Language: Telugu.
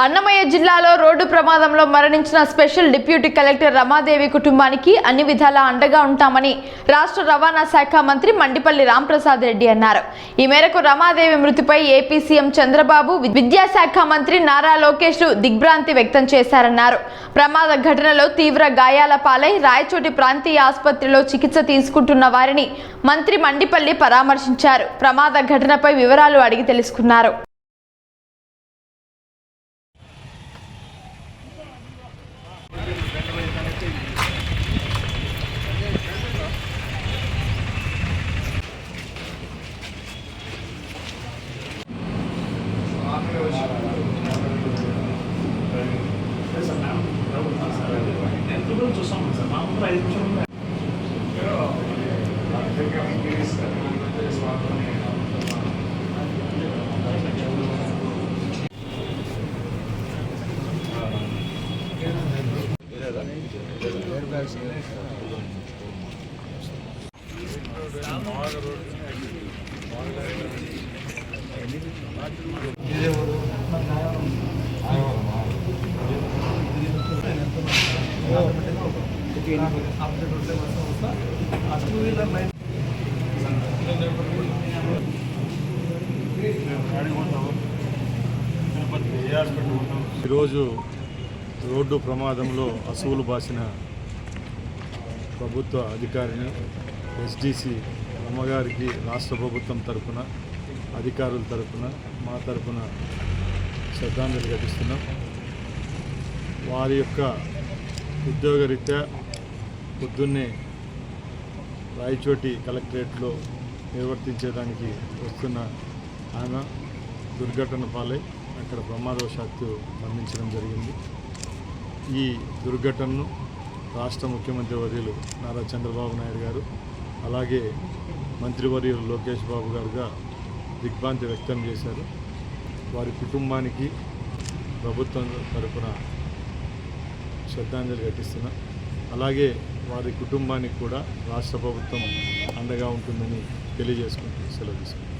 అన్నమయ్య జిల్లాలో రోడ్డు ప్రమాదంలో మరణించిన స్పెషల్ డిప్యూటీ కలెక్టర్ రమాదేవి కుటుంబానికి అన్ని విధాలా అండగా ఉంటామని రాష్ట్ర రవాణా శాఖ మంత్రి మండిపల్లి రాంప్రసాద్ రెడ్డి అన్నారు. ఈ మేరకు రమాదేవి మృతిపై ఏపీ సీఎం చంద్రబాబు, విద్యాశాఖ మంత్రి నారా లోకేష్ దిగ్భ్రాంతి వ్యక్తం చేశారన్నారు. ప్రమాద ఘటనలో తీవ్ర గాయాల పాలై రాయచోటి ప్రాంతీయ ఆసుపత్రిలో చికిత్స తీసుకుంటున్న వారిని మంత్రి మండిపల్లి పరామర్శించారు. ప్రమాద ఘటనపై వివరాలు అడిగి తెలుసుకున్నారు. ఈరోజు రోడ్డు ప్రమాదంలో అసువులు బాసిన ప్రభుత్వ అధికారిని ఎస్డిసి అమ్మగారికి రాష్ట్ర ప్రభుత్వం తరఫున, అధికారుల తరఫున, మా తరఫున శ్రద్ధాంజలి ఘటిస్తున్నాం. వారి యొక్క ఉద్యోగరీత్యా పొద్దున్నే రాయచోటి కలెక్టరేట్లో నిర్వర్తించేదానికి వస్తున్న ఆమె దుర్ఘటన పాలై అక్కడ ప్రమాదవశాత్తు మరణించడం జరిగింది. ఈ దుర్ఘటనను రాష్ట్ర ముఖ్యమంత్రి వర్యులు నారా చంద్రబాబు నాయుడు గారు, అలాగే మంత్రివర్యులు లోకేష్ బాబు గారుగా దిగ్భ్రాంతి వ్యక్తం చేశారు. వారి కుటుంబానికి ప్రభుత్వం తరఫున శ్రద్ధాంజలి ఘటిస్తున్నాం. అలాగే వారి కుటుంబానికి కూడా రాష్ట్ర ప్రభుత్వం అండగా ఉంటుందని తెలియజేసుకుంటూ సెలవు తీసుకుంటాం.